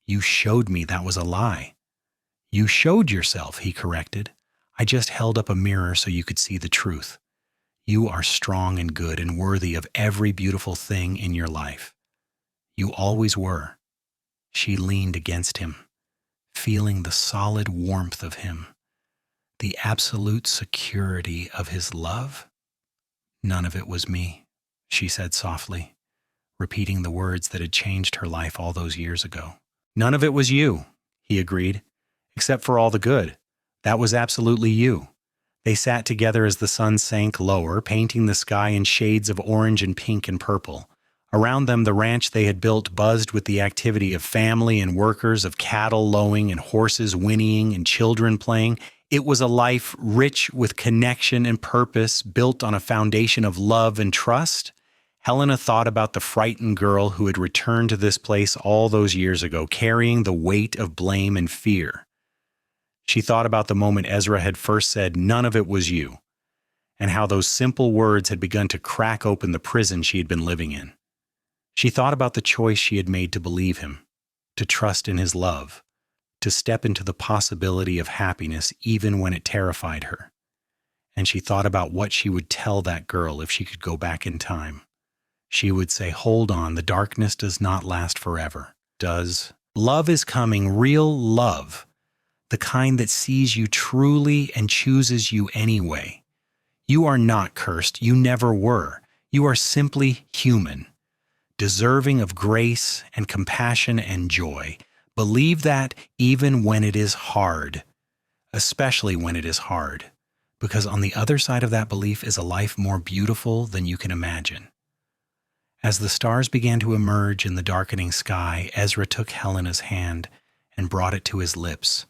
A: You showed me that was a lie." "You showed yourself," he corrected. "I just held up a mirror so you could see the truth. You are strong and good and worthy of every beautiful thing in your life. You always were." She leaned against him, feeling the solid warmth of him, the absolute security of his love? None of it was me, she said softly, repeating the words that had changed her life all those years ago. None of it was you, he agreed, except for all the good. That was absolutely you. They sat together as the sun sank lower, painting the sky in shades of orange and pink and purple. Around them, the ranch they had built buzzed with the activity of family and workers, of cattle lowing and horses whinnying and children playing. It was a life rich with connection and purpose, built on a foundation of love and trust. Helena thought about the frightened girl who had returned to this place all those years ago, carrying the weight of blame and fear. She thought about the moment Ezra had first said, "None of it was you," and how those simple words had begun to crack open the prison she had been living in. She thought about the choice she had made to believe him, to trust in his love, to step into the possibility of happiness even when it terrified her. And she thought about what she would tell that girl if she could go back in time. She would say, "Hold on, the darkness does not last forever, does. Love is coming, real love, the kind that sees you truly and chooses you anyway. You are not cursed, you never were. You are simply human, deserving of grace and compassion and joy. Believe that even when it is hard, especially when it is hard, because on the other side of that belief is a life more beautiful than you can imagine." As the stars began to emerge in the darkening sky, Ezra took Helena's hand and brought it to his lips,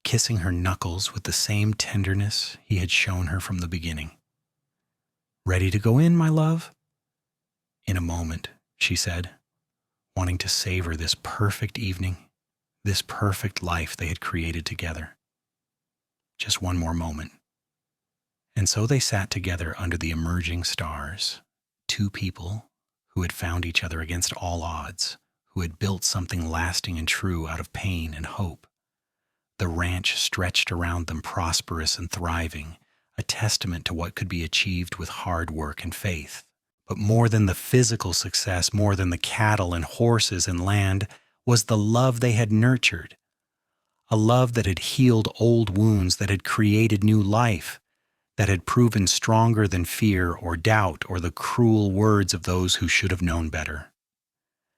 A: kissing her knuckles with the same tenderness he had shown her from the beginning. "Ready to go in, my love?" "In a moment," she said, wanting to savor this perfect evening, this perfect life they had created together. Just one more moment. And so they sat together under the emerging stars, two people who had found each other against all odds, who had built something lasting and true out of pain and hope. The ranch stretched around them, prosperous and thriving, a testament to what could be achieved with hard work and faith. But more than the physical success, more than the cattle and horses and land, was the love they had nurtured. A love that had healed old wounds, that had created new life, that had proven stronger than fear or doubt or the cruel words of those who should have known better.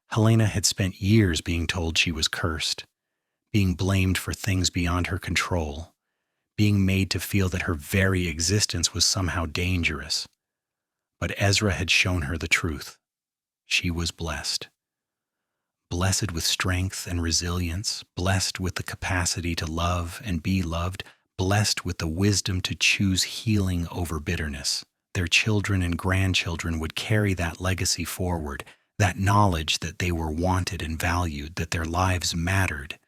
A: Helena had spent years being told she was cursed, being blamed for things beyond her control, being made to feel that her very existence was somehow dangerous. But Ezra had shown her the truth. She was blessed. Blessed with strength and resilience, blessed with the capacity to love and be loved, blessed with the wisdom to choose healing over bitterness. Their children and grandchildren would carry that legacy forward, that knowledge that they were wanted and valued, that their lives mattered,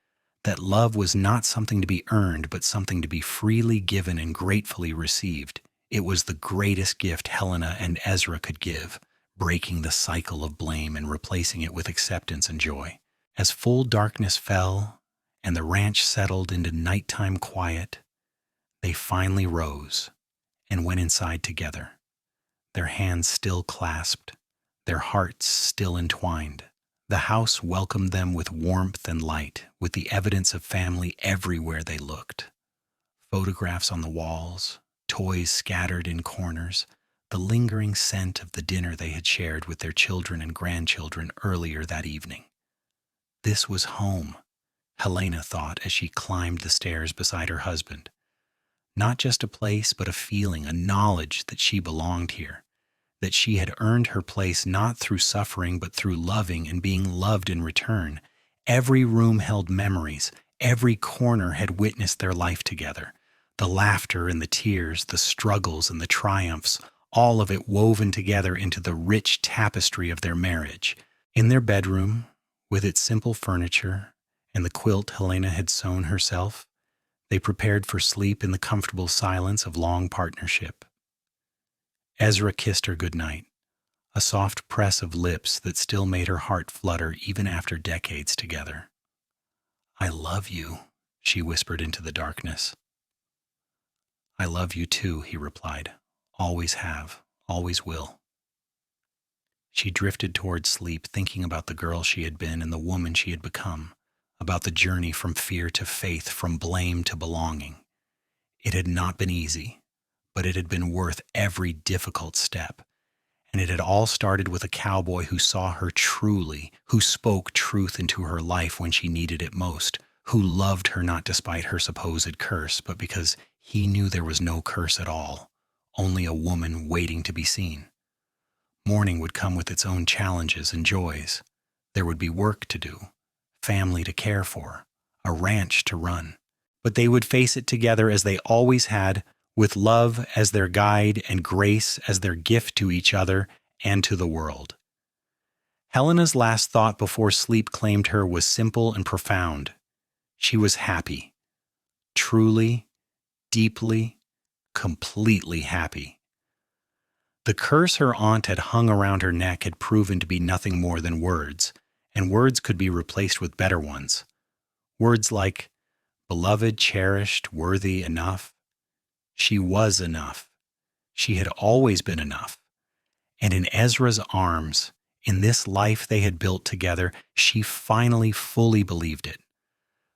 A: that love was not something to be earned, but something to be freely given and gratefully received. It was the greatest gift Helena and Ezra could give, breaking the cycle of blame and replacing it with acceptance and joy. As full darkness fell and the ranch settled into nighttime quiet, they finally rose and went inside together, their hands still clasped, their hearts still entwined. The house welcomed them with warmth and light, with the evidence of family everywhere they looked. Photographs on the walls, toys scattered in corners, the lingering scent of the dinner they had shared with their children and grandchildren earlier that evening. This was home, Helena thought as she climbed the stairs beside her husband. Not just a place, but a feeling, a knowledge that she belonged here, that she had earned her place not through suffering, but through loving and being loved in return. Every room held memories. Every corner had witnessed their life together. The laughter and the tears, the struggles and the triumphs, all of it woven together into the rich tapestry of their marriage. In their bedroom, with its simple furniture and the quilt Helena had sewn herself, they prepared for sleep in the comfortable silence of long partnership. Ezra kissed her goodnight, a soft press of lips that still made her heart flutter even after decades together. "I love you," she whispered into the darkness. "I love you too," he replied. "Always have, always will." She drifted toward sleep, thinking about the girl she had been and the woman she had become, about the journey from fear to faith, from blame to belonging. It had not been easy, but it had been worth every difficult step. And it had all started with a cowboy who saw her truly, who spoke truth into her life when she needed it most, who loved her not despite her supposed curse, but because he knew there was no curse at all, only a woman waiting to be seen. Morning would come with its own challenges and joys. There would be work to do, family to care for, a ranch to run. But they would face it together as they always had, with love as their guide and grace as their gift to each other and to the world. Helena's last thought before sleep claimed her was simple and profound. She was happy. Truly, deeply, completely happy. The curse her aunt had hung around her neck had proven to be nothing more than words, and words could be replaced with better ones. Words like beloved, cherished, worthy, enough. She was enough. She had always been enough. And in Ezra's arms, in this life they had built together, she finally fully believed it.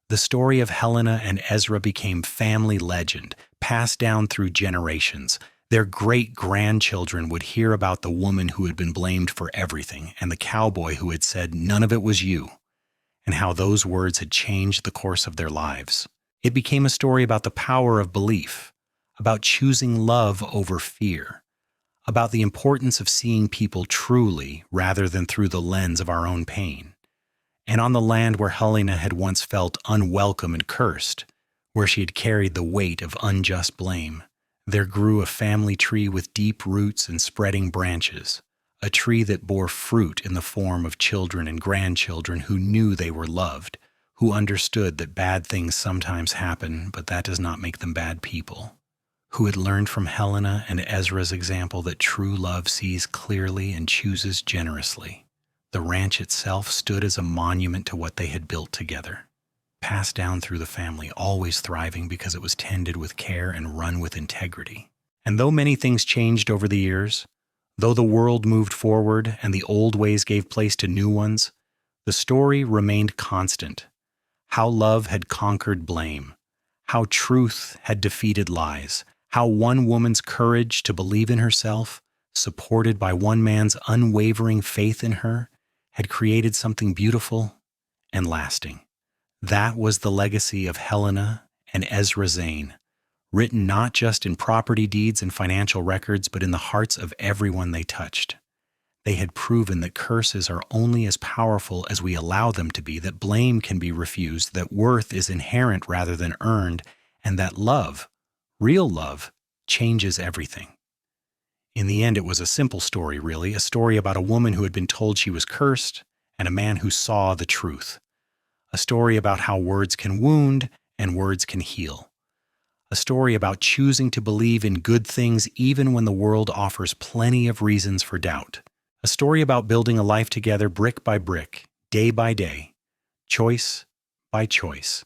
A: The story of Helena and Ezra became family legend, passed down through generations. Their great-grandchildren would hear about the woman who had been blamed for everything and the cowboy who had said, "None of it was you," and how those words had changed the course of their lives. It became a story about the power of belief, about choosing love over fear, about the importance of seeing people truly rather than through the lens of our own pain. And on the land where Helena had once felt unwelcome and cursed, where she had carried the weight of unjust blame, there grew a family tree with deep roots and spreading branches, a tree that bore fruit in the form of children and grandchildren who knew they were loved, who understood that bad things sometimes happen, but that does not make them bad people, who had learned from Helena and Ezra's example that true love sees clearly and chooses generously. The ranch itself stood as a monument to what they had built together, passed down through the family, always thriving because it was tended with care and run with integrity. And though many things changed over the years, though the world moved forward and the old ways gave place to new ones, the story remained constant. How love had conquered blame, how truth had defeated lies, how one woman's courage to believe in herself, supported by one man's unwavering faith in her, had created something beautiful and lasting. That was the legacy of Helena and Ezra Zane, written not just in property deeds and financial records, but in the hearts of everyone they touched. They had proven that curses are only as powerful as we allow them to be, that blame can be refused, that worth is inherent rather than earned, and that love, real love, changes everything. In the end, it was a simple story, really, a story about a woman who had been told she was cursed and a man who saw the truth. A story about how words can wound and words can heal. A story about choosing to believe in good things even when the world offers plenty of reasons for doubt. A story about building a life together brick by brick, day by day, choice by choice.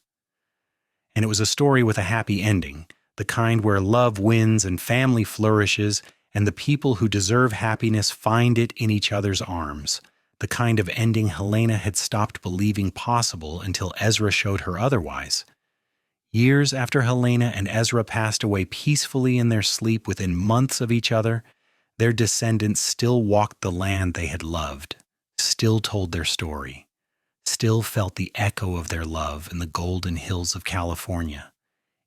A: And it was a story with a happy ending, the kind where love wins and family flourishes, and the people who deserve happiness find it in each other's arms. The kind of ending Helena had stopped believing possible until Ezra showed her otherwise. Years after Helena and Ezra passed away peacefully in their sleep within months of each other, their descendants still walked the land they had loved, still told their story, still felt the echo of their love in the golden hills of California,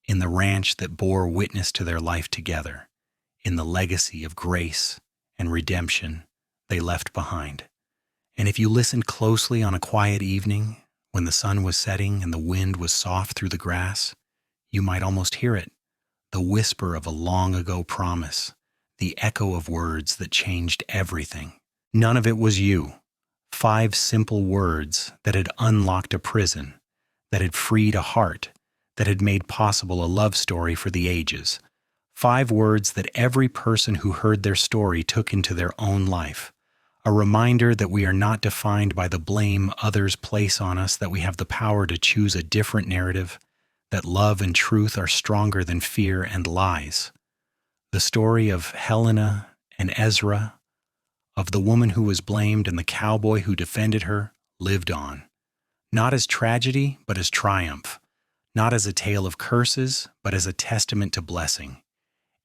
A: in the ranch that bore witness to their life together, in the legacy of grace and redemption they left behind. And if you listened closely on a quiet evening, when the sun was setting and the wind was soft through the grass, you might almost hear it, the whisper of a long-ago promise, the echo of words that changed everything. None of it was you. 5 simple words that had unlocked a prison, that had freed a heart, that had made possible a love story for the ages. 5 words that every person who heard their story took into their own life. A reminder that we are not defined by the blame others place on us, that we have the power to choose a different narrative, that love and truth are stronger than fear and lies. The story of Helena and Ezra, of the woman who was blamed and the cowboy who defended her, lived on, not as tragedy, but as triumph, not as a tale of curses, but as a testament to blessing.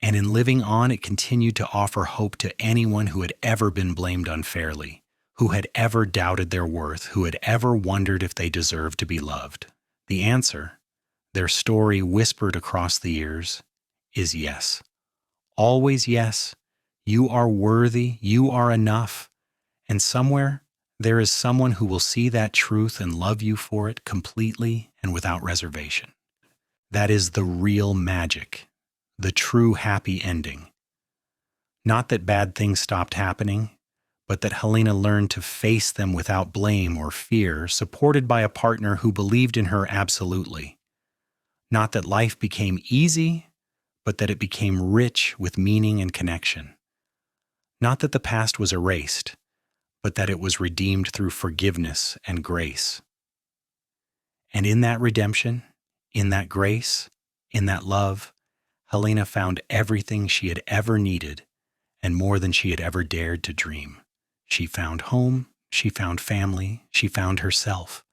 A: And in living on, it continued to offer hope to anyone who had ever been blamed unfairly, who had ever doubted their worth, who had ever wondered if they deserved to be loved. The answer, their story whispered across the years, is yes. Always yes. You are worthy, you are enough. And somewhere, there is someone who will see that truth and love you for it completely and without reservation. That is the real magic, the true happy ending. Not that bad things stopped happening, but that Helena learned to face them without blame or fear, supported by a partner who believed in her absolutely. Not that life became easy, but that it became rich with meaning and connection. Not that the past was erased, but that it was redeemed through forgiveness and grace. And in that redemption, in that grace, in that love, Helena found everything she had ever needed and more than she had ever dared to dream. She found home, she found family, she found herself.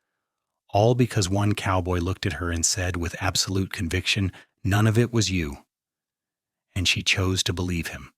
A: All because one cowboy looked at her and said with absolute conviction, "None of it was you." And she chose to believe him.